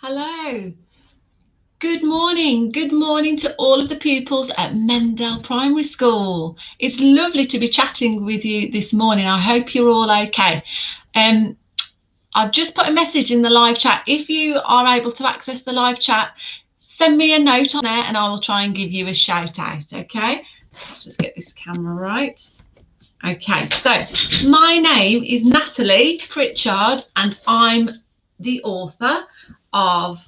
Hello. Good morning. Good morning to all of the pupils at Mendell Primary School. It's lovely to be chatting with you this morning. I hope you're all okay. I've just put a message in the live chat. If you are able to access the live chat, send me a note on there and I will try and give you a shout out, okay? Let's just get this camera right. Okay, so my name is Natalie Pritchard and I'm the author of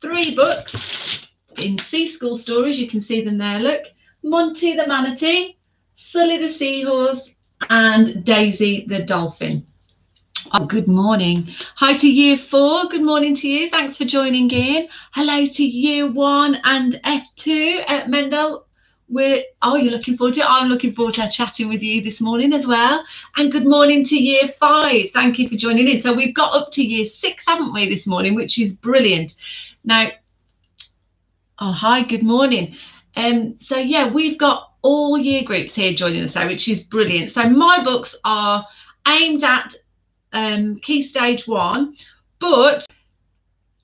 3 books in Sea School Stories. You can see them there, look. Monty the Manatee, Sully the Seahorse and Daisy the Dolphin. Oh, good morning. Hi to Year 4. Good morning to you. Thanks for joining in. Hello to Year 1 and F2 at Mendell. You're looking forward to it. I'm looking forward to chatting with you this morning as well. And good morning to Year 5. Thank you for joining in. So we've got up to Year 6, haven't we, this morning, which is brilliant. Now, hi, good morning. So yeah, we've got all year groups here joining us, which is brilliant. So my books are aimed at Key Stage 1, but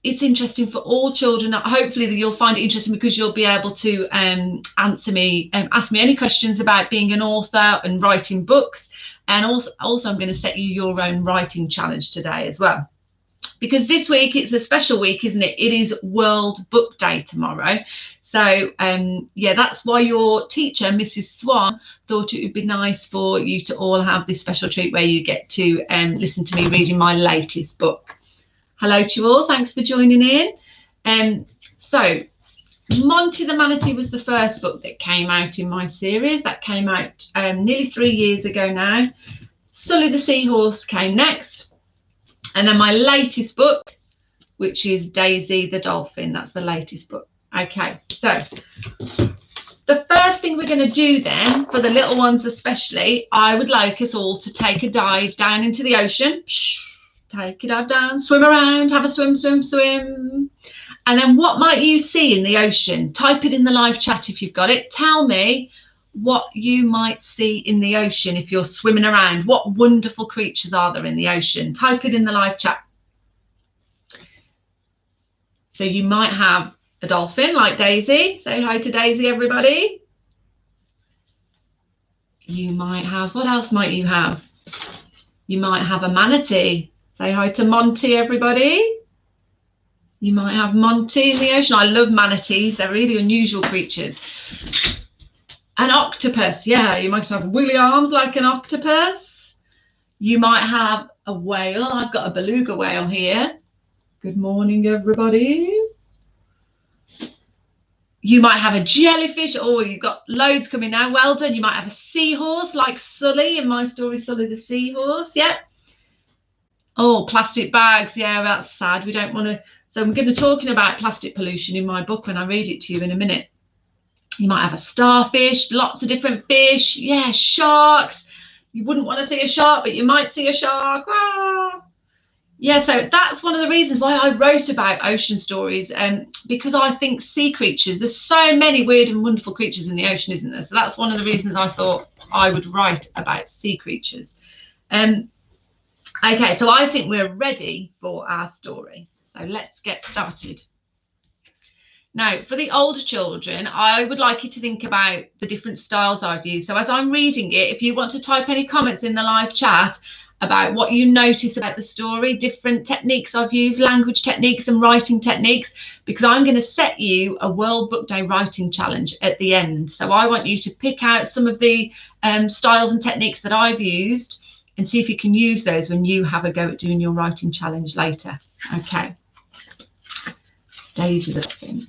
it's interesting for all children. Hopefully you'll find it interesting because you'll be able to ask me any questions about being an author and writing books. And also I'm going to set you your own writing challenge today as well. Because this week it's a special week, isn't it? It is World Book Day tomorrow. So yeah, that's why your teacher, Mrs. Swan, thought it would be nice for you to all have this special treat where you get to listen to me reading my latest book. Hello to you all, thanks for joining in. So Monty the Manatee was the first book that came out in my series. That came out nearly 3 years ago now. Sully the Seahorse came next. And then my latest book, which is Daisy the Dolphin. That's the latest book. Okay, so the first thing we're going to do then, for the little ones especially, I would like us all to take a dive down into the ocean. Take a dive down, swim around, have a swim, swim, swim. And then what might you see in the ocean? Type it in the live chat if you've got it. Tell me what you might see in the ocean if you're swimming around. What wonderful creatures are there in the ocean? Type it in the live chat. So you might have a dolphin like Daisy. Say hi to Daisy, everybody. You might have, what else might you have? You might have a manatee. Say hi to Monty, everybody. You might have Monty in the ocean. I love manatees. They're really unusual creatures. An octopus, yeah, you might have wiggly arms like an octopus. You might have a whale. I've got a beluga whale here. Good morning, everybody. You might have a jellyfish. Oh, you've got loads coming now. Well done. You might have a seahorse like Sully in my story, Sully the Seahorse. Yeah. Oh, plastic bags. Yeah, that's sad. We don't want to. So I'm going to be talking about plastic pollution in my book when I read it to you in a minute. You might have a starfish, lots of different fish. Yeah, sharks. You wouldn't want to see a shark, but you might see a shark. Ah. Yeah, so that's one of the reasons why I wrote about ocean stories, because I think sea creatures, there's so many weird and wonderful creatures in the ocean, isn't there? So that's one of the reasons I thought I would write about sea creatures. Okay, so I think we're ready for our story. So let's get started. Now, for the older children, I would like you to think about the different styles I've used. So as I'm reading it, if you want to type any comments in the live chat about what you notice about the story, different techniques I've used, language techniques and writing techniques, because I'm going to set you a World Book Day writing challenge at the end. So I want you to pick out some of the styles and techniques that I've used and see if you can use those when you have a go at doing your writing challenge later. Okay. Daisy the Dolphin.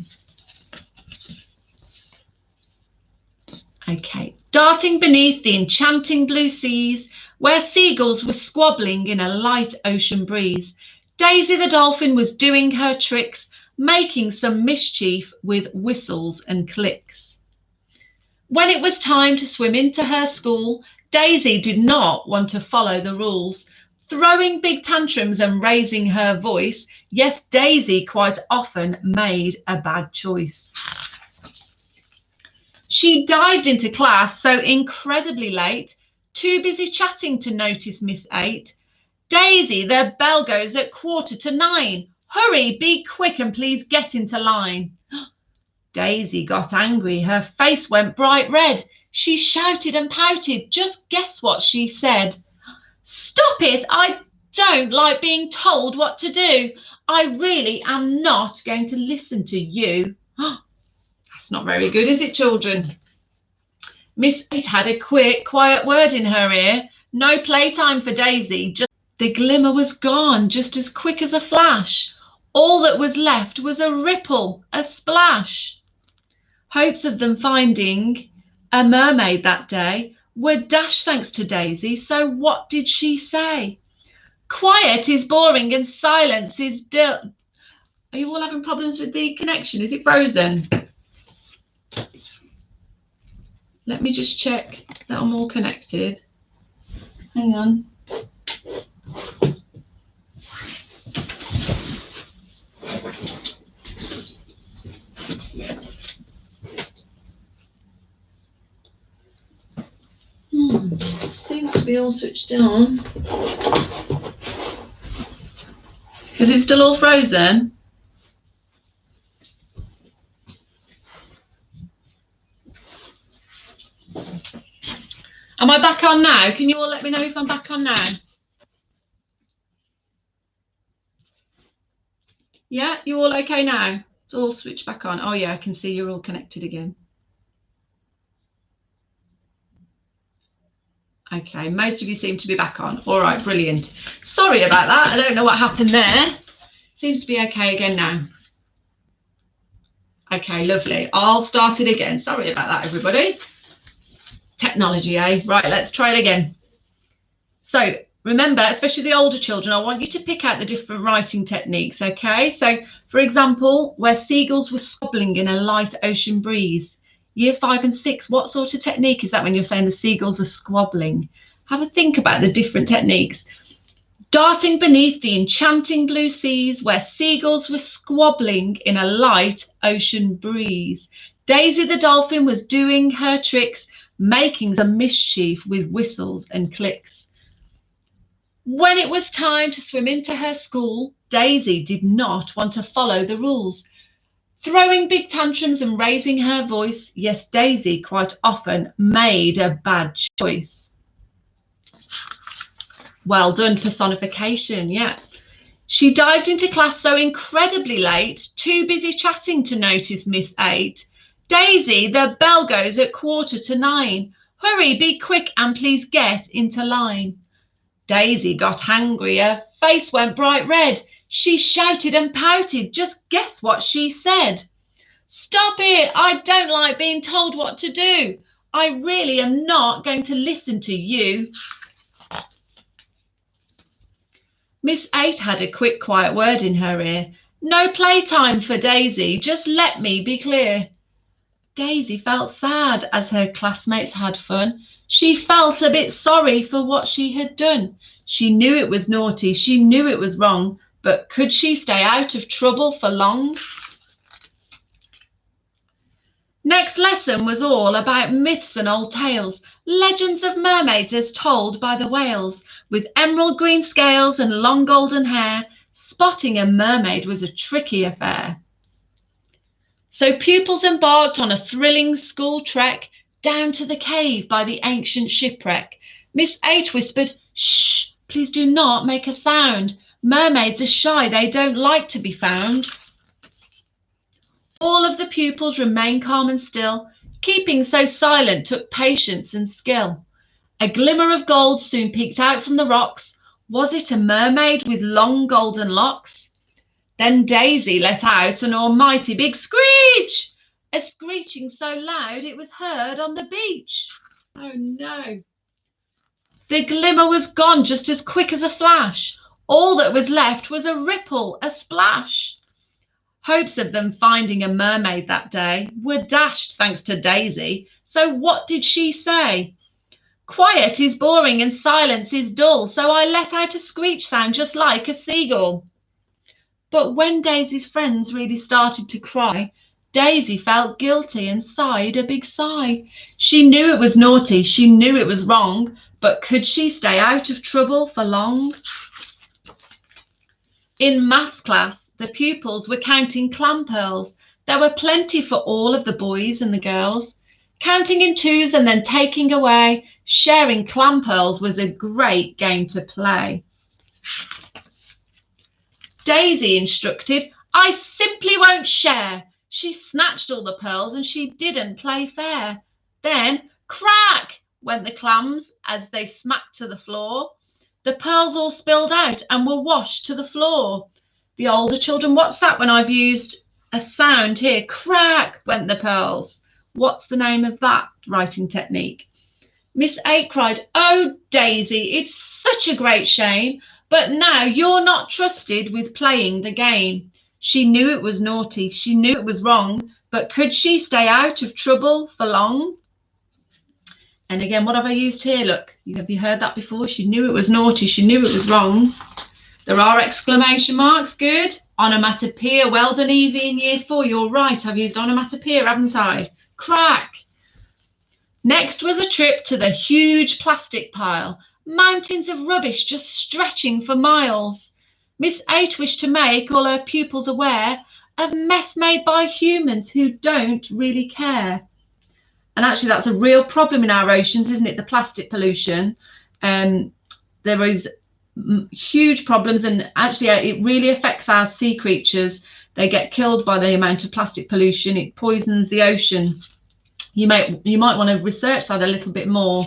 Okay. Darting beneath the enchanting blue seas, where seagulls were squabbling in a light ocean breeze, Daisy the Dolphin was doing her tricks, making some mischief with whistles and clicks. When it was time to swim into her school, Daisy did not want to follow the rules. Throwing big tantrums and raising her voice, yes, Daisy quite often made a bad choice. She dived into class so incredibly late, too busy chatting to notice Miss 8. Daisy, the bell goes at 9:15. Hurry, be quick and please get into line. Daisy got angry. Her face went bright red. She shouted and pouted. Just guess what she said. Stop it! I don't like being told what to do. I really am not going to listen to you. That's not very good, is it, children? Miss 8 had a quick, quiet word in her ear. No playtime for Daisy. The glimmer was gone just as quick as a flash. All that was left was a ripple, a splash. Hopes of them finding a mermaid that day were dashed thanks to Daisy. So what did she say? Quiet is boring and silence is dull. Are you all having problems with the connection? Is it frozen? Let me just check that I'm all connected. Hang on. Seems to be all switched on. Is it still all frozen? Am I back on now? Can you all let me know if I'm back on now? Yeah, you all okay now? It's all switched back on. Oh yeah, I can see you're all connected again. Okay, most of you seem to be back on. All right, brilliant. Sorry about that. I don't know what happened there. Seems to be okay again now. Okay, lovely. I'll start it again. Sorry about that, everybody. Technology, eh? Right, let's try it again. So remember, especially the older children, I want you to pick out the different writing techniques, okay? So, for example, where seagulls were squabbling in a light ocean breeze. Year 5 and 6, what sort of technique is that when you're saying the seagulls are squabbling? Have a think about the different techniques. Darting beneath the enchanting blue seas where seagulls were squabbling in a light ocean breeze. Daisy the Dolphin was doing her tricks, making some mischief with whistles and clicks. When it was time to swim into her school, Daisy did not want to follow the rules. Throwing big tantrums and raising her voice, yes, Daisy quite often made a bad choice. Well done, personification, yeah. She dived into class so incredibly late, too busy chatting to notice Miss 8. Daisy, the bell goes at 9:15. Hurry, be quick and please get into line. Daisy got angry, her face went bright red. She shouted and pouted, just guess what she said. Stop it, I don't like being told what to do. I really am not going to listen to you. Miss 8 had a quick, quiet word in her ear. No playtime for Daisy, just let me be clear. Daisy felt sad as her classmates had fun. She felt a bit sorry for what she had done. She knew it was naughty, she knew it was wrong, but could she stay out of trouble for long? Next lesson was all about myths and old tales, legends of mermaids as told by the whales. With emerald green scales and long golden hair, spotting a mermaid was a tricky affair. So pupils embarked on a thrilling school trek down to the cave by the ancient shipwreck. Miss 8 whispered, "Shh, please do not make a sound. Mermaids are shy, they don't like to be found." All of the pupils remained calm and still. Keeping so silent took patience and skill. A glimmer of gold soon peeked out from the rocks. Was it a mermaid with long golden locks? Then Daisy let out an almighty big screech, a screeching so loud it was heard on the beach. Oh no. The glimmer was gone just as quick as a flash. All that was left was a ripple, a splash. Hopes of them finding a mermaid that day were dashed thanks to Daisy. So what did she say? Quiet is boring and silence is dull, so I let out a screech sound just like a seagull. But when Daisy's friends really started to cry, Daisy felt guilty and sighed a big sigh. She knew it was naughty, she knew it was wrong, but could she stay out of trouble for long? In maths class, The pupils were counting clam pearls. There were plenty for all of the boys and the girls. Counting in twos and then taking away. Sharing clam pearls was a great game to play. Daisy instructed, "I simply won't share." She snatched all the pearls and she didn't play fair. Then, crack, went the clams as they smacked to the floor. The pearls all spilled out and were washed to the floor. The older children, what's that when I've used a sound here? Crack went the pearls. What's the name of that writing technique? Miss 8 cried, "Oh, Daisy, it's such a great shame, but now you're not trusted with playing the game." She knew it was naughty, she knew it was wrong, but could she stay out of trouble for long? And again, what have I used here? Look, have you heard that before? She knew it was naughty, she knew it was wrong. There are exclamation marks, good. Onomatopoeia, well done Evie in year 4, you're right, I've used onomatopoeia, haven't I? Crack. Next was a trip to the huge plastic pile, mountains of rubbish just stretching for miles. Miss 8 wished to make all her pupils aware of mess made by humans who don't really care. And actually that's a real problem in our oceans, isn't it? The plastic pollution. There is huge problems, and actually it really affects our sea creatures. They get killed by the amount of plastic pollution. It poisons the ocean. You might want to research that a little bit more.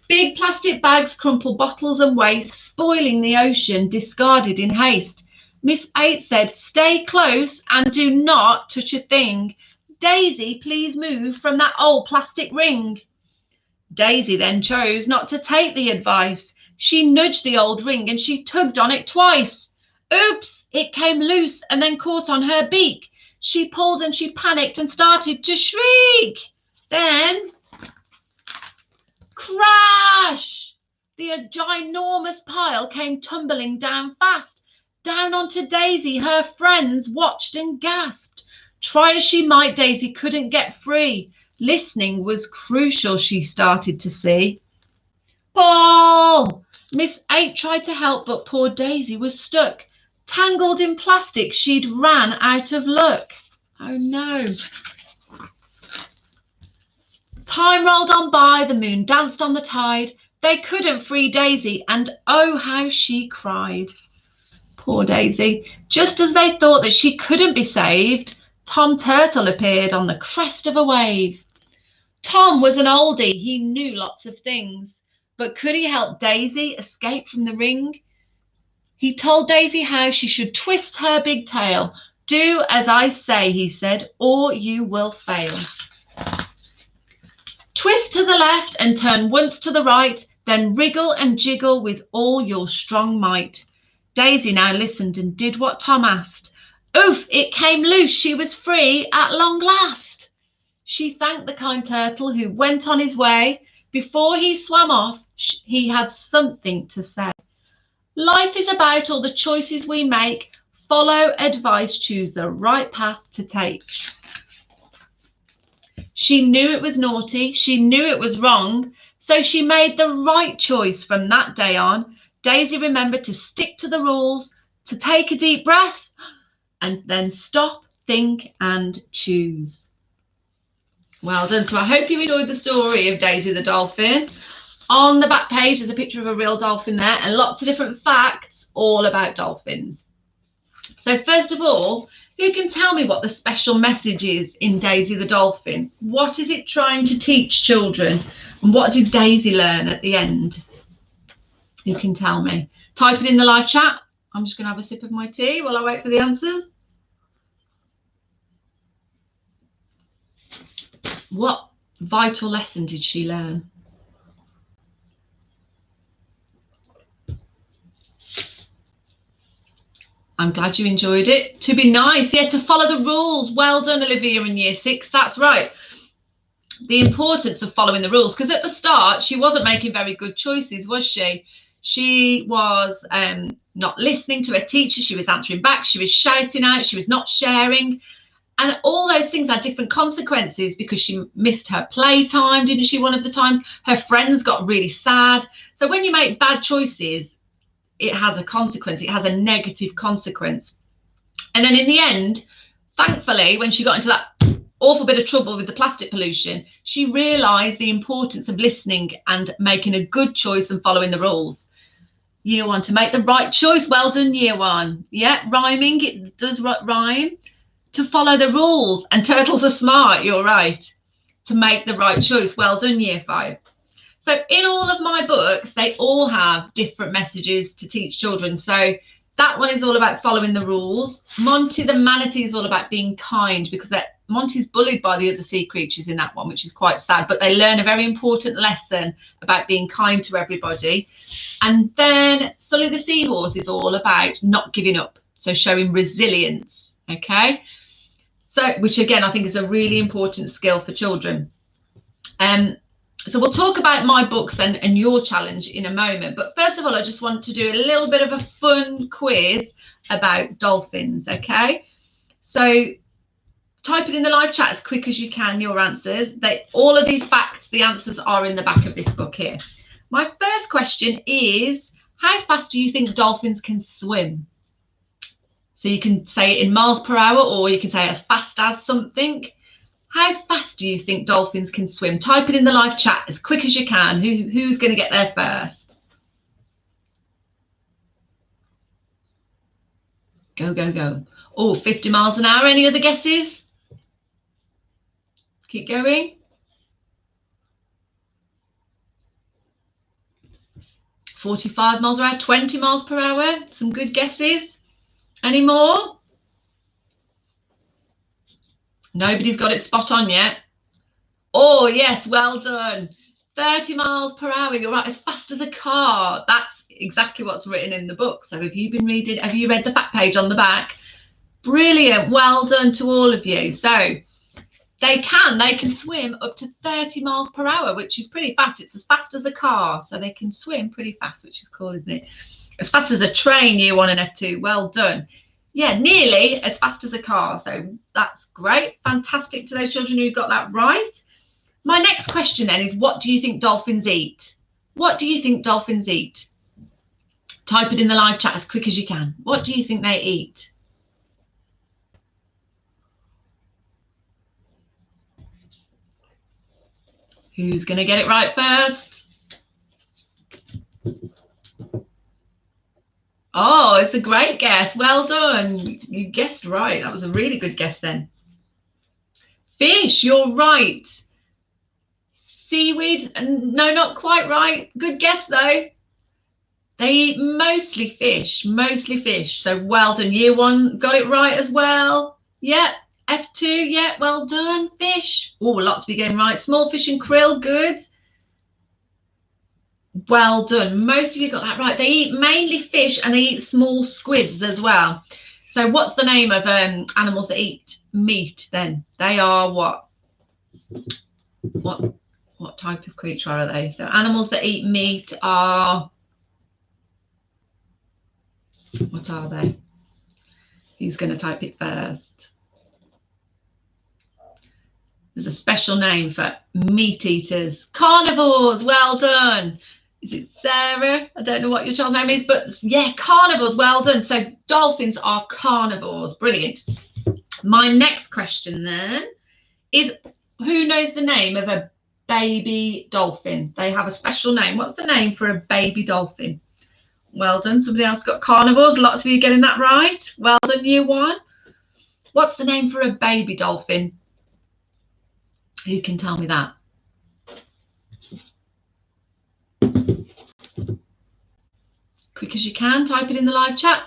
Big plastic bags crumple bottles and waste, spoiling the ocean, discarded in haste. Miss 8 said, "Stay close and do not touch a thing. Daisy, please move from that old plastic ring." Daisy then chose not to take the advice. She nudged the old ring and she tugged on it twice. Oops, it came loose and then caught on her beak. She pulled and she panicked and started to shriek. Then, crash! The ginormous pile came tumbling down fast. Down onto Daisy, her friends watched and gasped. Try as she might, Daisy couldn't get free. Listening was crucial, she started to see. Paul! Miss 8 tried to help, but poor Daisy was stuck. Tangled in plastic, she'd ran out of luck. Oh no. Time rolled on by, the moon danced on the tide. They couldn't free Daisy, and oh how she cried. Poor Daisy. Just as they thought that she couldn't be saved, Tom Turtle appeared on the crest of a wave. Tom was an oldie, he knew lots of things, but could he help Daisy escape from the ring? He told Daisy how she should twist her big tail. "Do as I say," he said, "or you will fail. Twist to the left and turn once to the right, then wriggle and jiggle with all your strong might." Daisy now listened and did what Tom asked. Oof, it came loose, she was free at long last. She thanked the kind turtle who went on his way. Before he swam off, he had something to say. Life is about all the choices we make. Follow advice, choose the right path to take. She knew it was naughty, she knew it was wrong, so she made the right choice from that day on. Daisy remembered to stick to the rules, to take a deep breath, and then stop, think, and choose. Well done. So I hope you enjoyed the story of Daisy the Dolphin. On the back page, there's a picture of a real dolphin there and lots of different facts all about dolphins. So first of all, who can tell me what the special message is in Daisy the Dolphin? What is it trying to teach children? And what did Daisy learn at the end? Who can tell me? Type it in the live chat. I'm just going to have a sip of my tea while I wait for the answers. What vital lesson did she learn? I'm glad you enjoyed it. To be nice, yeah, to follow the rules. Well done, Olivia, in year 6. That's right. The importance of following the rules, because at the start she wasn't making very good choices, was she? She was not listening to her teacher. She was answering back. She was shouting out. She was not sharing. And all those things had different consequences because she missed her playtime, didn't she, one of the times? Her friends got really sad. So when you make bad choices, it has a consequence. It has a negative consequence. And then in the end, thankfully, when she got into that awful bit of trouble with the plastic pollution, she realised the importance of listening and making a good choice and following the rules. Year 1, to make the right choice. Well done, Year 1. Yeah, rhyming, it does rhyme. To follow the rules, and turtles are smart, you're right. To make the right choice. Well done, Year 5. So in all of my books, they all have different messages to teach children. So that one is all about following the rules. Monty the Manatee is all about being kind, because Monty's bullied by the other sea creatures in that one, which is quite sad, but they learn a very important lesson about being kind to everybody. And then Sully the Seahorse is all about not giving up, so showing resilience, okay? So, which again, I think is a really important skill for children. So we'll talk about my books and your challenge in a moment. But first of all, I just want to do a little bit of a fun quiz about dolphins, okay? So type it in the live chat as quick as you can, your answers. All of these facts, the answers are in the back of this book here. My first question is, how fast do you think dolphins can swim? So you can say it in miles per hour, or you can say as fast as something. How fast do you think dolphins can swim? Type it in the live chat as quick as you can. Who's going to get there first? Go, go, go. Oh, 50 miles an hour. Any other guesses? Keep going. 45 miles per hour, 20 miles per hour. Some good guesses. Any more? Nobody's got it spot on yet. Oh, yes, well done. 30 miles per hour. You're right, as fast as a car. That's exactly what's written in the book. So have you read the fact page on the back? Brilliant. Well done to all of you. So they can swim up to 30 miles per hour, which is pretty fast. It's as fast as a car. So they can swim pretty fast, which is cool, isn't it? As fast as a train, Year 1 and F2. Well done. Yeah, nearly as fast as a car. So that's great. Fantastic to those children who got that right. My next question then is, what do you think dolphins eat? What do you think dolphins eat? Type it in the live chat as quick as you can. What do you think they eat? Who's going to get it right first? Oh, it's a great guess. Well done. You guessed right. That was a really good guess then. Fish, you're right. Seaweed, no, not quite right. Good guess though. They eat mostly fish, So well done. Year 1 got it right as well. Yeah. F2, yeah, well done. Fish. Oh, lots of you getting right. Small fish and krill, good. Well done. Most of you got that right. They eat mainly fish and they eat small squids as well. So what's the name of animals that eat meat then? They are what? What type of creature are they? So animals that eat meat are, what are they? Who's going to type it first? There's a special name for meat eaters. Carnivores, well done. Is it Sarah? I don't know what your child's name is, but yeah, carnivores, well done. So dolphins are carnivores, brilliant. My next question then is, who knows the name of a baby dolphin? They have a special name. What's the name for a baby dolphin? Well done. Somebody else got carnivores. Lots of you getting that right. Well done, Year 1. What's the name for a baby dolphin? Who can tell me that? Quick as you can, type it in the live chat.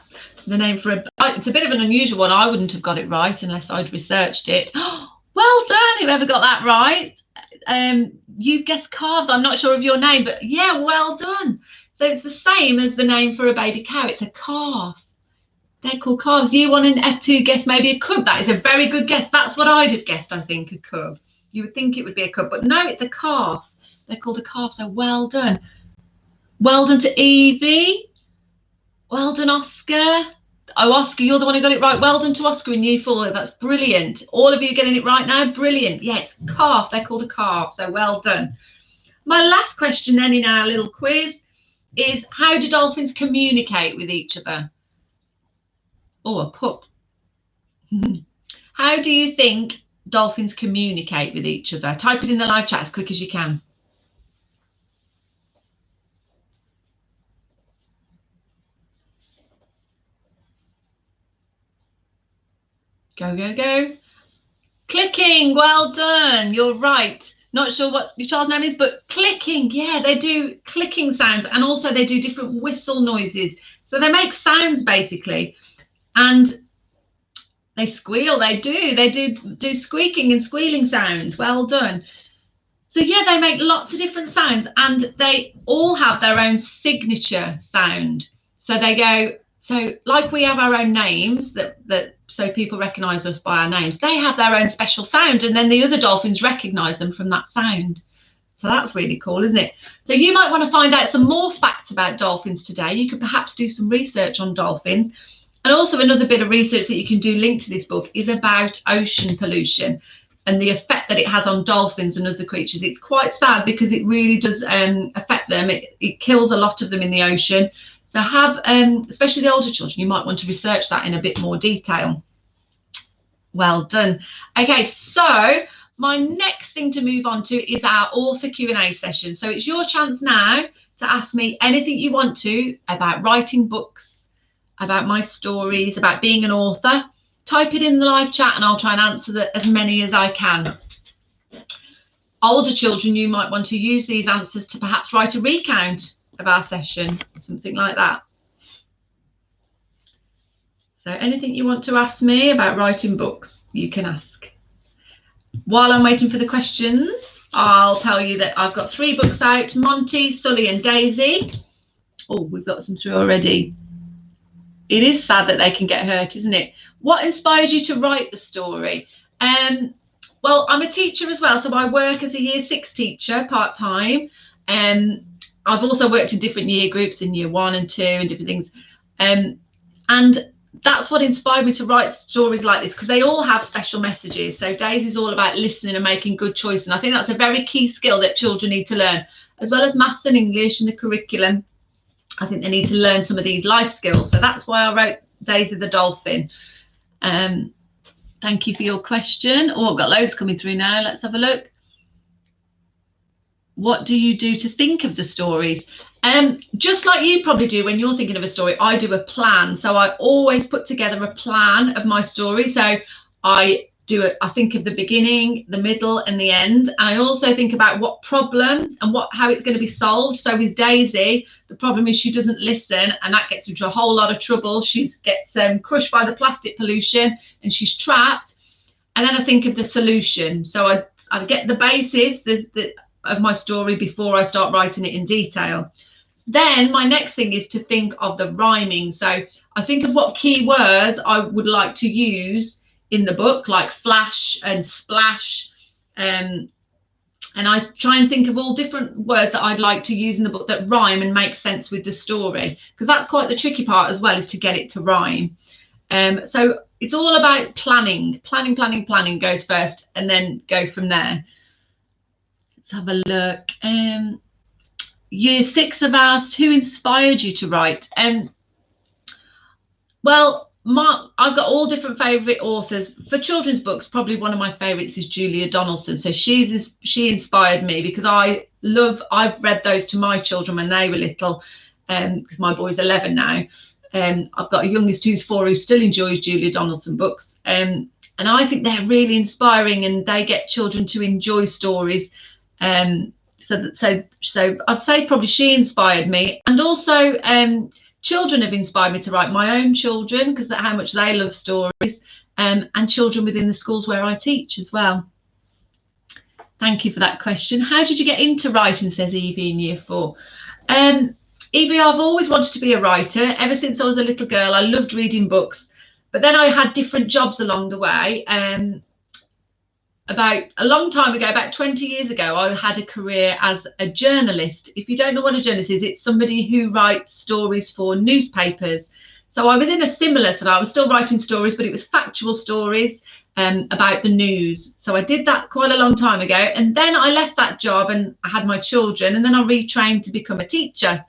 The name for it's a bit of an unusual one. I wouldn't have got it right unless I'd researched it. Well done, whoever got that right. You've guessed calves. I'm not sure of your name, but yeah, well done. So it's the same as the name for a baby cow. It's a calf. They're called calves. Year 1 and F2 guessed maybe a cub. That is a very good guess. That's what I'd have guessed, I think, a cub. You would think it would be a cub, but no, it's a calf. They're called a calf, so well done. Well done to Evie. Well done, Oscar. Oh, Oscar, you're the one who got it right. Well done to Oscar in Year 4. That's brilliant. All of you getting it right now. Brilliant. Yeah, it's calf. They're called a calf, so well done. My last question then in our little quiz is, how do dolphins communicate with each other? Oh, a pup. How do you think dolphins communicate with each other? Type it in the live chat as quick as you can. Go, go, go. Clicking, well done. You're right. Not sure what your child's name is, but clicking. Yeah, they do clicking sounds, and also they do different whistle noises. So they make sounds basically, and they squeal. They do squeaking and squealing sounds. Well done. So yeah, they make lots of different sounds, and they all have their own signature sound. So they go, so like we have our own names that so people recognize us by our names, they have their own special sound, and then the other dolphins recognize them from that sound. So that's really cool, isn't it? So you might want to find out some more facts about dolphins today. You could perhaps do some research on dolphins. And also another bit of research that you can do linked to this book is about ocean pollution and the effect that it has on dolphins and other creatures. It's quite sad because it really does affect them. It kills a lot of them in the ocean. So have, especially the older children, you might want to research that in a bit more detail. Well done. Okay, so my next thing to move on to is our author Q&A session. So it's your chance now to ask me anything you want to about writing books, about my stories, about being an author. Type it in the live chat and I'll try and answer as many as I can. Older children, you might want to use these answers to perhaps write a recount of our session, something like that. So anything you want to ask me about writing books, you can ask. While I'm waiting for the questions, I'll tell you that I've got 3 books out, Monty, Sully and Daisy. Oh, we've got some through already. It is sad that they can get hurt, isn't it? What inspired you to write the story? Well, I'm a teacher as well, so I work as a Year 6 teacher part-time. I've also worked in different year groups in Year 1 and 2 and different things. And that's what inspired me to write stories like this, because they all have special messages. So Daisy's all about listening and making good choices. And I think that's a very key skill that children need to learn, as well as maths and English and the curriculum. I think they need to learn some of these life skills. So that's why I wrote Daisy the Dolphin. Thank you for your question. Oh, I've got loads coming through now. Let's have a look. What do you do to think of the stories? Just like you probably do when you're thinking of a story, I do a plan. So I always put together a plan of my story. So I think of the beginning, the middle and the end. And I also think about what problem and how it's going to be solved. So with Daisy, the problem is she doesn't listen, and that gets into a whole lot of trouble. She gets crushed by the plastic pollution and she's trapped. And then I think of the solution. So I get the basis of my story before I start writing it in detail. Then my next thing is to think of the rhyming. So I think of what key words I would like to use in the book, like flash and splash. And I try and think of all different words that I'd like to use in the book that rhyme and make sense with the story, because that's quite the tricky part as well, is to get it to rhyme. So it's all about planning. Planning goes first and then go from there. Let's have a look. Year 6 have asked, who inspired you to write? Well, I've got all different favourite authors. For children's books, probably one of my favourites is Julia Donaldson. So she inspired me, because I've read those to my children when they were little, because my boy's 11 now. I've got a youngest who's 4 who still enjoys Julia Donaldson books. And I think they're really inspiring, and they get children to enjoy stories. So I'd say probably she inspired me. And also children have inspired me to write, my own children, because of how much they love stories, and children within the schools where I teach as well. Thank you for that question. How did you get into writing, says Evie in Year 4. Evie, I've always wanted to be a writer. Ever since I was a little girl, I loved reading books. But then I had different jobs along the way. About a long time ago, about 20 years ago, I had a career as a journalist. If you don't know what a journalist is, it's somebody who writes stories for newspapers. So I was in a similar set. I was still writing stories, but it was factual stories about the news. So I did that quite a long time ago. And then I left that job and I had my children, and then I retrained to become a teacher.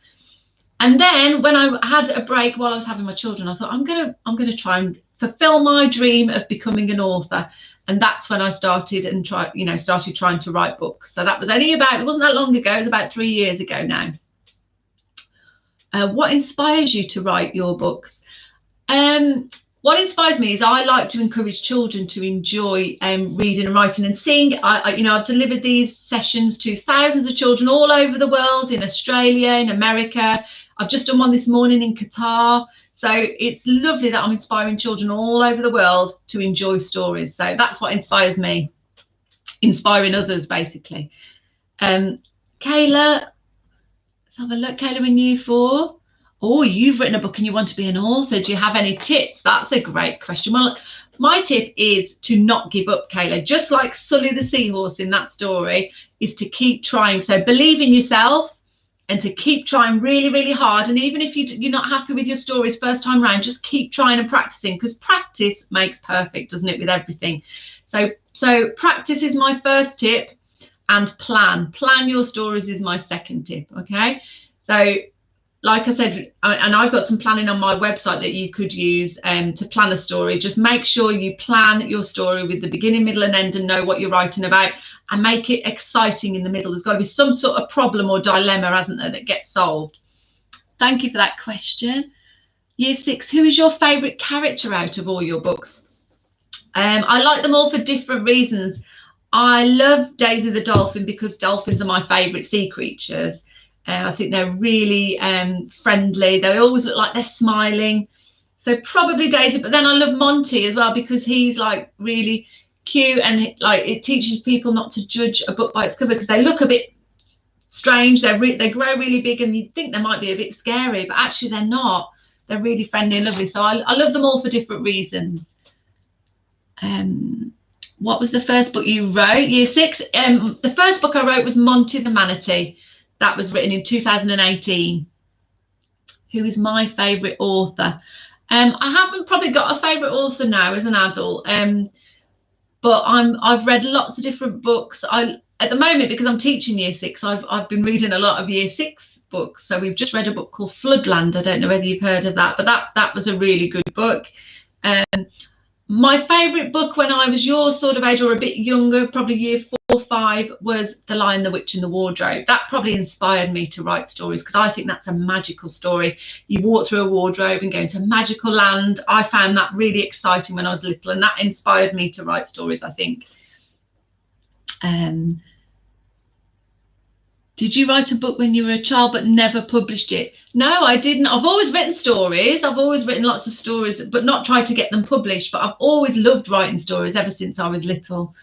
And then when I had a break while I was having my children, I thought I'm gonna try and fulfill my dream of becoming an author. And that's when I started trying to write books. So that was it wasn't that long ago, it was about 3 years ago now. What inspires you to write your books? What inspires me is I like to encourage children to enjoy reading and writing and seeing. I've delivered these sessions to thousands of children all over the world, in Australia, in America. I've just done one this morning in Qatar. So it's lovely that I'm inspiring children all over the world to enjoy stories. So that's what inspires me, inspiring others, basically. Kayla, let's have a look. Kayla in Year 4. Oh, you've written a book and you want to be an author. Do you have any tips? That's a great question. Well, my tip is to not give up, Kayla. Just like Sully the Seahorse in that story, is to keep trying. So believe in yourself and to keep trying really, really hard. And even if you're not happy with your stories first time round, just keep trying and practicing, because practice makes perfect, doesn't it, with everything? So practice is my first tip, and plan your stories is my second tip. Okay, so like I said, and I've got some planning on my website that you could use to plan a story. Just make sure you plan your story with the beginning, middle and end, and know what you're writing about, and make it exciting in the middle. There's got to be some sort of problem or dilemma, hasn't there, that gets solved. Thank you for that question. Year 6, who is your favourite character out of all your books? I like them all for different reasons. I love Daisy the Dolphin because dolphins are my favourite sea creatures. I think they're really friendly. They always look like they're smiling. So probably Daisy, but then I love Monty as well because he's like really cute, and like it teaches people not to judge a book by its cover, because they look a bit strange. They grow really big and you think they might be a bit scary, but actually they're not. They're really friendly and lovely. So I love them all for different reasons. What was the first book you wrote? Year 6. The first book I wrote was Monty the Manatee. That was written in 2018. Who is my favourite author? I haven't probably got a favourite author now as an adult, but I've read lots of different books. At the moment, because I'm teaching Year 6, I've been reading a lot of Year 6 books. So we've just read a book called Floodland. I don't know whether you've heard of that, but that was a really good book. My favourite book when I was your sort of age or a bit younger, probably Year 4 or 5, was The Lion, the Witch and the Wardrobe. That probably inspired me to write stories, because I think that's a magical story. You walk through a wardrobe and go into a magical land. I found that really exciting when I was little, and that inspired me to write stories, I think. Did you write a book when you were a child but never published it? No, I didn't. I've always written stories. I've always written lots of stories, but not tried to get them published. But I've always loved writing stories ever since I was little.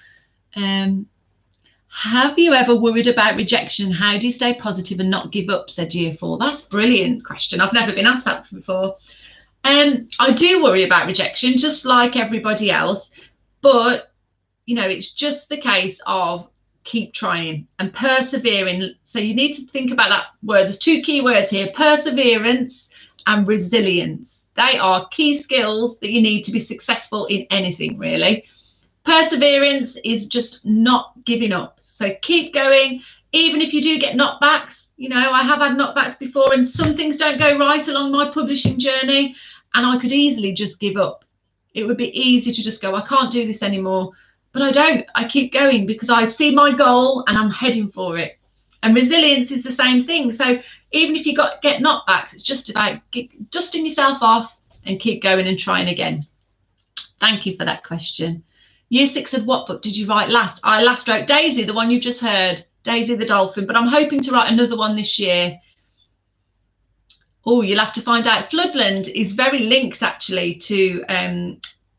Have you ever worried about rejection? How do you stay positive and not give up? Said Year 4. That's a brilliant question. I've never been asked that before. I do worry about rejection, just like everybody else. But, you know, it's just the case of keep trying and persevering. So you need to think about that word. There's 2 key words here: perseverance and resilience. They are key skills that you need to be successful in anything, really. Perseverance is just not giving up. So keep going, even if you do get knockbacks. You know, I have had knockbacks before, and some things don't go right along my publishing journey, and I could easily just give up. It would be easy to just go, I can't do this anymore. But I don't. I keep going because I see my goal and I'm heading for it. And resilience is the same thing. So even if you get knockbacks, it's just about dusting yourself off and keep going and trying again. Thank you for that question. Year 6 said, what book did you write last? I last wrote Daisy, the one you've just heard, Daisy the Dolphin, but I'm hoping to write another one this year. Oh, you'll have to find out. Floodland is very linked actually to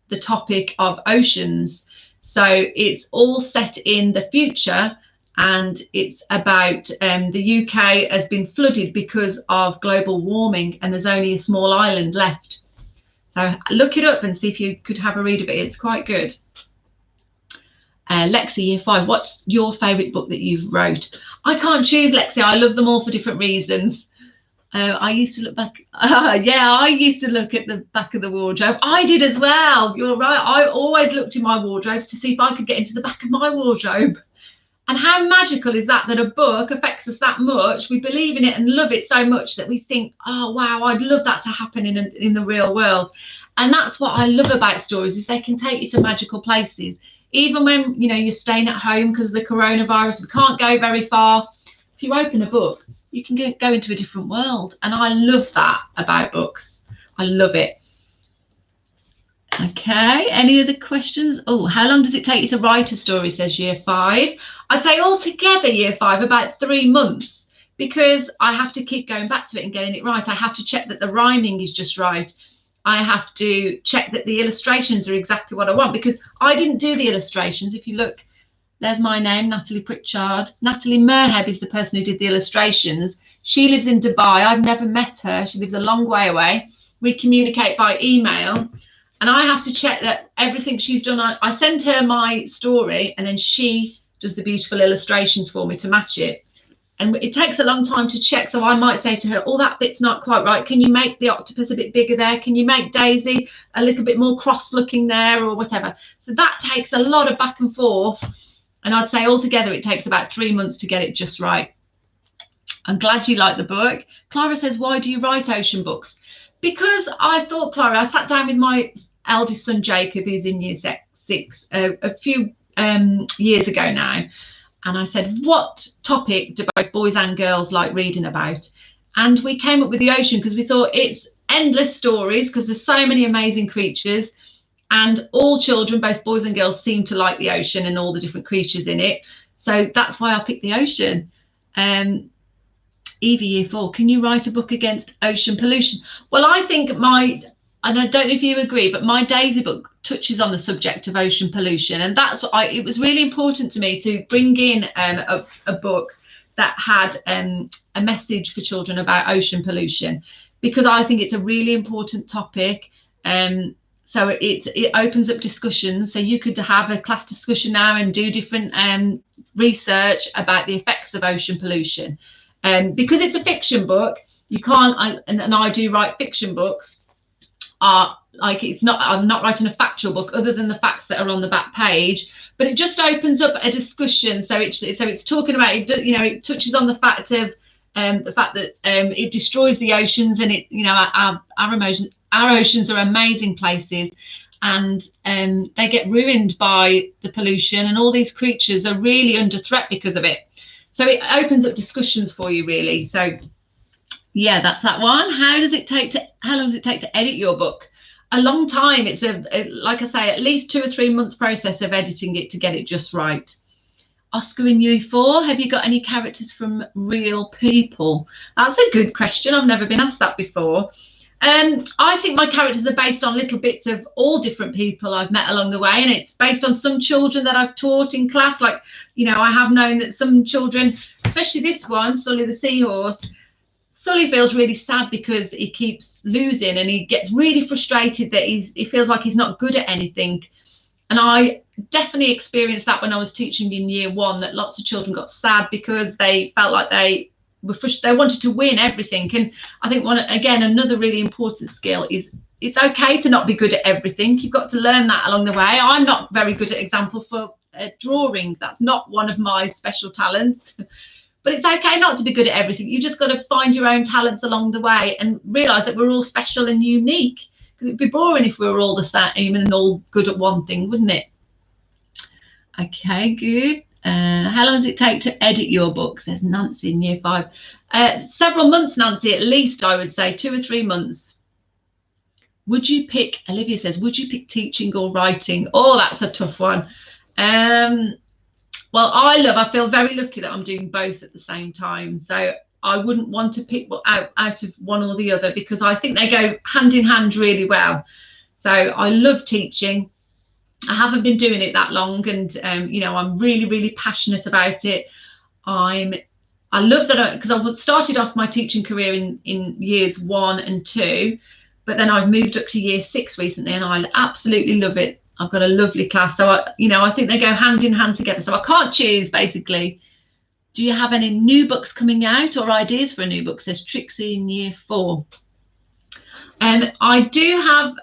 the topic of oceans. So it's all set in the future, and it's about the UK has been flooded because of global warming, and there's only a small island left. So look it up and see if you could have a read of it. It's quite good. Lexi, Year 5, what's your favourite book that you've wrote? I can't choose, Lexi. I love them all for different reasons. I used to look back. I used to look at the back of the wardrobe. I did as well. You're right. I always looked in my wardrobes to see if I could get into the back of my wardrobe. And how magical is that, that a book affects us that much? We believe in it and love it so much that we think, oh, wow, I'd love that to happen in the real world. And that's what I love about stories, is they can take you to magical places. Even when, you know, you're staying at home because of the coronavirus, we can't go very far. If you open a book, you can go into a different world. And I love that about books. I love it. Okay, any other questions? Oh, how long does it take you to write a story, says year 5? I'd say altogether year 5, about 3 months, because I have to keep going back to it and getting it right. I have to check that the rhyming is just right. I have to check that the illustrations are exactly what I want, because I didn't do the illustrations. If you look, there's my name, Natalie Pritchard. Natalie Merheb is the person who did the illustrations. She lives in Dubai. I've never met her. She lives a long way away. We communicate by email. And I have to check that everything she's done, I send her my story, and then she does the beautiful illustrations for me to match it. And it takes a long time to check. So I might say to her, oh, that bit's not quite right. Can you make the octopus a bit bigger there? Can you make Daisy a little bit more cross looking there, or whatever? So that takes a lot of back and forth. And I'd say altogether it takes about 3 months to get it just right. I'm glad you like the book. Clara says, why do you write ocean books? Because I thought, Clara, I sat down with my eldest son, Jacob, who's in year 6, a few years ago now. And I said, what topic do both boys and girls like reading about? And we came up with the ocean, because we thought it's endless stories, because there's so many amazing creatures. And all children, both boys and girls, seem to like the ocean and all the different creatures in it. So that's why I picked the ocean. Evie, year 4, can you write a book against ocean pollution? Well, I think and I don't know if you agree, but my Daisy book touches on the subject of ocean pollution. And that's what it was really important to me to bring in a book that had a message for children about ocean pollution, because I think it's a really important topic. So it opens up discussions. So you could have a class discussion now and do different research about the effects of ocean pollution. Because it's a fiction book, you can't, and I do write fiction books, like I'm not writing a factual book other than the facts that are on the back page, but it just opens up a discussion. So it's talking about it, you know, it touches on the fact of the fact that it destroys the oceans, and it, you know, our oceans are amazing places, and they get ruined by the pollution, and all these creatures are really under threat because of it. So it opens up discussions for you, really. So yeah, that's that one. How long does it take to edit your book? A long time. It's like I say, at least 2 or 3 months process of editing it to get it just right. Oscar in year 4, have you got any characters from real people? That's a good question. I've never been asked that before. I think my characters are based on little bits of all different people I've met along the way, and it's based on some children that I've taught in class. Like, you know, I have known that some children, especially this one, Sully the Seahorse, Sully feels really sad because he keeps losing, and he gets really frustrated that he feels like he's not good at anything. And I definitely experienced that when I was teaching in year 1, that lots of children got sad because they felt like they wanted to win everything. And I think another really important skill is it's okay to not be good at everything. You've got to learn that along the way. I'm not very good at example for drawing. That's not one of my special talents. But it's okay not to be good at everything. You just got to find your own talents along the way and realise that we're all special and unique. Because it'd be boring if we were all the same and all good at one thing, wouldn't it? Okay, good. How long does it take to edit your book? Says Nancy in year 5. Several months, Nancy, at least, I would say 2 or 3 months. Olivia says, would you pick teaching or writing? Oh, that's a tough one. Well, I feel very lucky that I'm doing both at the same time. So I wouldn't want to pick out of one or the other, because I think they go hand in hand really well. So I love teaching. I haven't been doing it that long, and you know, I'm really, really passionate about it. I love that, because I started off my teaching career in years 1 and 2, but then I've moved up to year 6 recently, and I absolutely love it. I've got a lovely class. So I think they go hand in hand together. So I can't choose, basically. Do you have any new books coming out or ideas for a new book? Says Trixie in year 4. I do have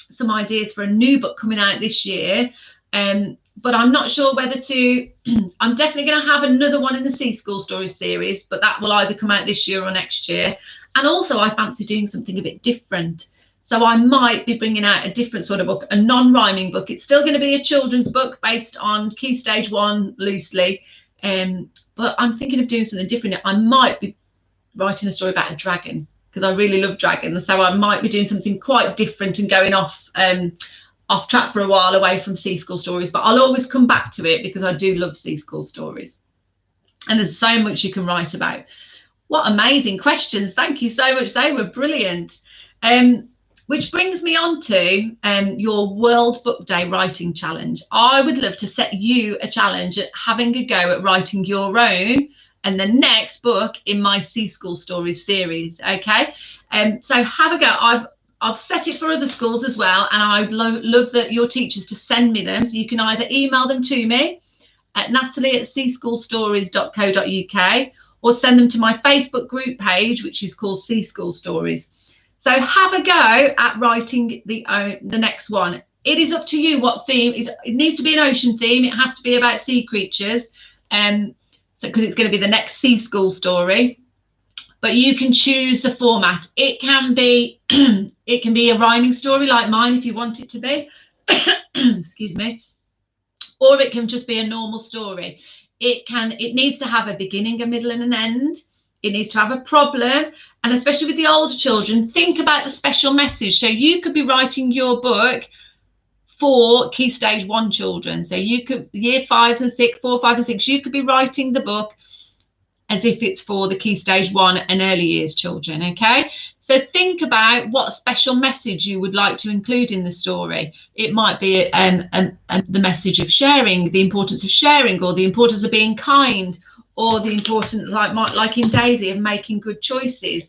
some ideas for a new book coming out this year. but I'm not sure whether to. I'm definitely going to have another one in the Sea School Stories series, but that will either come out this year or next year. And also, I fancy doing something a bit different. So I might be bringing out a different sort of book, a non-rhyming book. It's still going to be a children's book based on Key Stage 1 loosely, but I'm thinking of doing something different. I might be writing a story about a dragon because I really love dragons. So I might be doing something quite different and going off track for a while away from Sea School Stories, but I'll always come back to it because I do love Sea School Stories. And there's so much you can write about. What amazing questions. Thank you so much. They were brilliant. Which brings me on to your World Book Day Writing Challenge. I would love to set you a challenge at having a go at writing your own and the next book in my Sea School Stories series. Okay, so have a go. I've set it for other schools as well, and I love that your teachers to send me them. So you can either email them to me at natalie@seaschoolstories.co.uk or send them to my Facebook group page, which is called Sea School Stories. So have a go at writing the next one. It is up to you what theme. It needs to be an ocean theme. It has to be about sea creatures, so because it's going to be the next Sea School story. But you can choose the format. It can be a rhyming story like mine if you want it to be. Excuse me. Or it can just be a normal story. It needs to have a beginning, a middle, and an end. It needs to have a problem. And especially with the older children, think about the special message. So you could be writing your book for Key Stage 1 children. So you could, year 5 and 6, 4, 5 and 6, you could be writing the book as if it's for the Key Stage 1 and early years children, okay? So think about what special message you would like to include in the story. It might be the message of sharing, the importance of sharing, or the importance of being kind, or the importance, like in Daisy, of making good choices.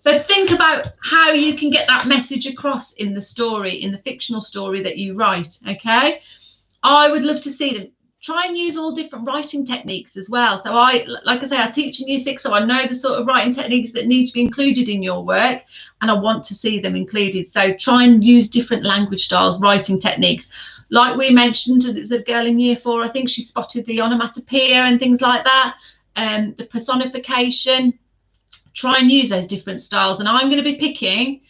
So think about how you can get that message across in the story, in the fictional story that you write, okay? I would love to see them. Try and use all different writing techniques as well. So like I say, I teach in Year 6, so I know the sort of writing techniques that need to be included in your work, and I want to see them included. So try and use different language styles, writing techniques. Like we mentioned, there's a girl in Year 4, I think she spotted the onomatopoeia and things like that, the personification. Try and use those different styles. And I'm going to be picking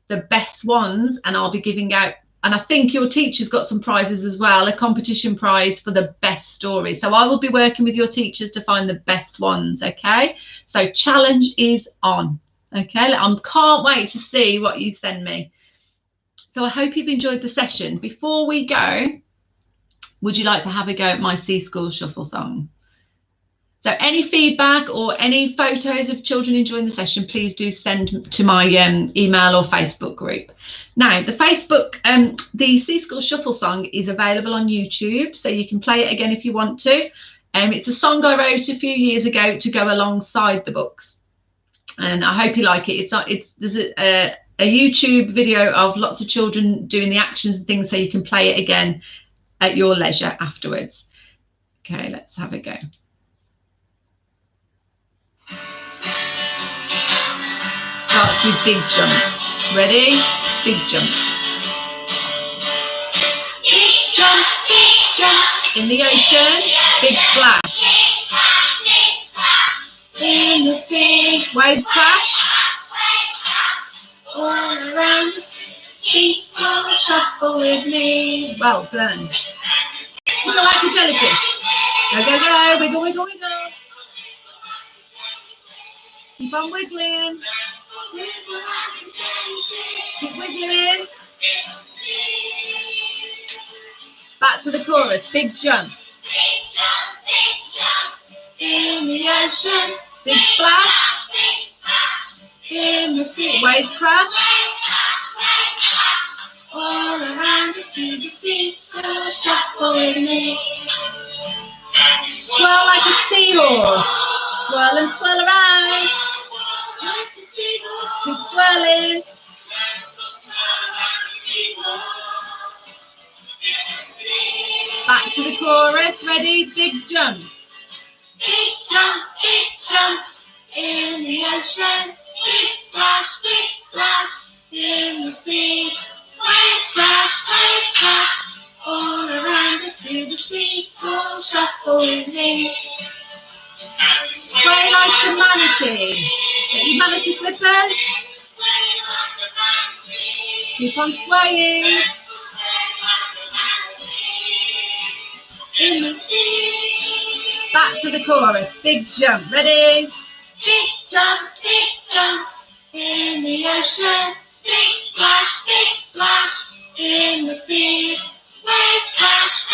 the best ones, and I'll be giving out, and I think your teacher's got some prizes as well, a competition prize for the best story. So I will be working with your teachers to find the best ones, okay? So challenge is on, okay? I can't wait to see what you send me. So I hope you've enjoyed the session. Before we go, would you like to have a go at my Sea School Shuffle song? So any feedback or any photos of children enjoying the session, please do send to my email or Facebook group. Now, the Sea School Shuffle song is available on YouTube, so you can play it again if you want to. It's a song I wrote a few years ago to go alongside the books, and I hope you like it. There's a YouTube video of lots of children doing the actions and things, so you can play it again at your leisure afterwards. Okay, let's have a go. Starts with big jump. Ready? Big jump. Big jump in the ocean. Big splash. In the sea, waves crash. All around the sea, school shuffle with me. Well done. Wiggle like a jellyfish. Go, go, go. Wiggle, wiggle, wiggle. Keep on wiggling. Keep wiggling. Back to the chorus. Big jump. In the ocean. Big splash. In the sea. Waves crash. All around us to the sea. School shuffle with me. Swirl like a seahorse. Swirl and twirl around. Keep swirling. Back to the chorus. Ready? Big jump. Big jump in the ocean. Big splash in the sea. Waves crash all around us to the sea. shuffle with me. Sway like the manatee. Get your manatee flippers. Keep on swaying. In the sea. Back to the chorus. Big jump. Ready? Big jump in the ocean. Big splash in the sea. Waves splash,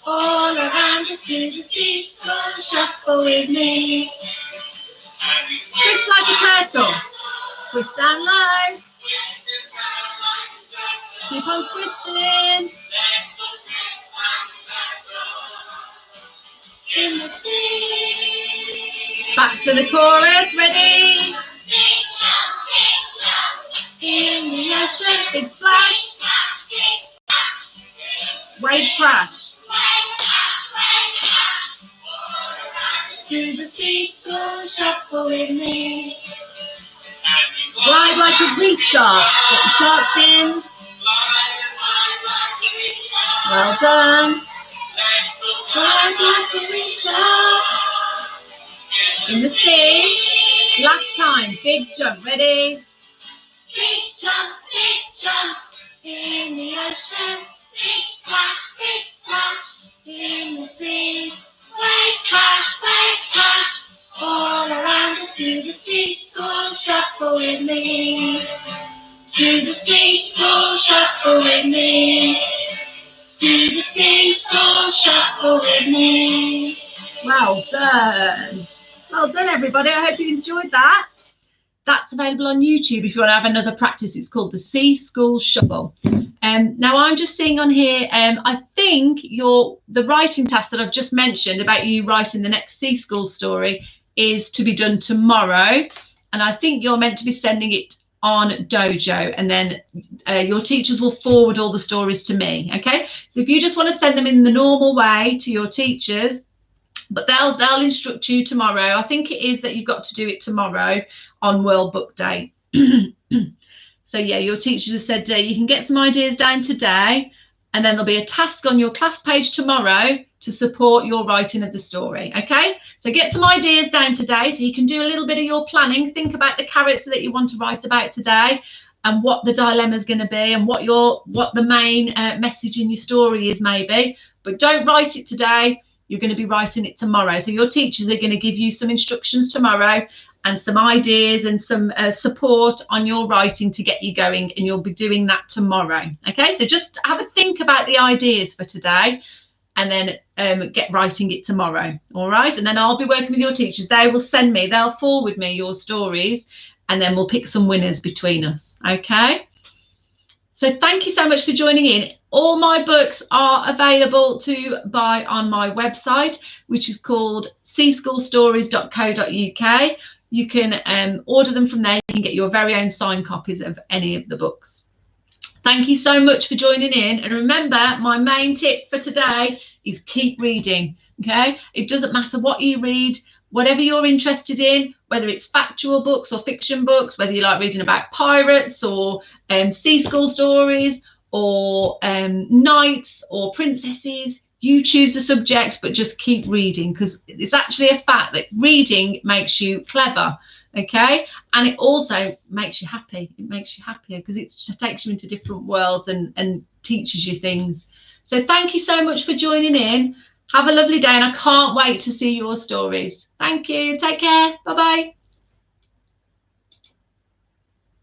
all around us to the sea. Shuffle with me. Twist like a turtle. Twist down low. Keep on twisting. In the sea. Back to the chorus. Ready? Big jump in the ocean. Big splash. Waves crash. To the sea, school shuffle with me. Glide like a reef shark. Get your shark fins. Well done. Glide like a reef shark. In the sea. Last time. Big jump. Ready? Big jump in the ocean. Big splash in the sea. Waves crash, all around us to the sea. School shuffle with me. To the sea, school shuffle with me. To the sea, school shuffle with me. Well done. Well done, everybody. I hope you enjoyed that. That's available on YouTube if you want to have another practice. It's called the Sea School Shuffle. Now I'm just seeing on here, I think the writing task that I've just mentioned about you writing the next Sea School story is to be done tomorrow. And I think you're meant to be sending it on Dojo, and then your teachers will forward all the stories to me. Okay, so if you just want to send them in the normal way to your teachers, but they'll instruct you tomorrow. I think it is that you've got to do it tomorrow on World Book Day. So yeah, your teachers have said you can get some ideas down today, and then there'll be a task on your class page tomorrow to support your writing of the story. Okay, so get some ideas down today so you can do a little bit of your planning. Think about the character that you want to write about today, and what the dilemma is going to be, and what the main message in your story is maybe. But don't write it today. You're going to be writing it tomorrow. So your teachers are going to give you some instructions tomorrow and some ideas and some support on your writing to get you going, and you'll be doing that tomorrow. Okay, so just have a think about the ideas for today, and then get writing it tomorrow. All right, and then I'll be working with your teachers. They'll forward me your stories, and then we'll pick some winners between us. Okay, so thank you so much for joining in. All my books are available to buy on my website, which is called seaschoolstories.co.uk. You can order them from there. You can get your very own signed copies of any of the books. Thank you so much for joining in. And remember, my main tip for today is keep reading. Okay, it doesn't matter what you read, whatever you're interested in, whether it's factual books or fiction books, whether you like reading about pirates or sea school stories, or knights or princesses. You choose the subject, but just keep reading, because it's actually a fact that reading makes you clever. Okay, and it also makes you happy. It makes you happier because it takes you into different worlds and teaches you things. So thank you so much for joining in. Have a lovely day, and I can't wait to see your stories. Thank you. Take care. Bye bye.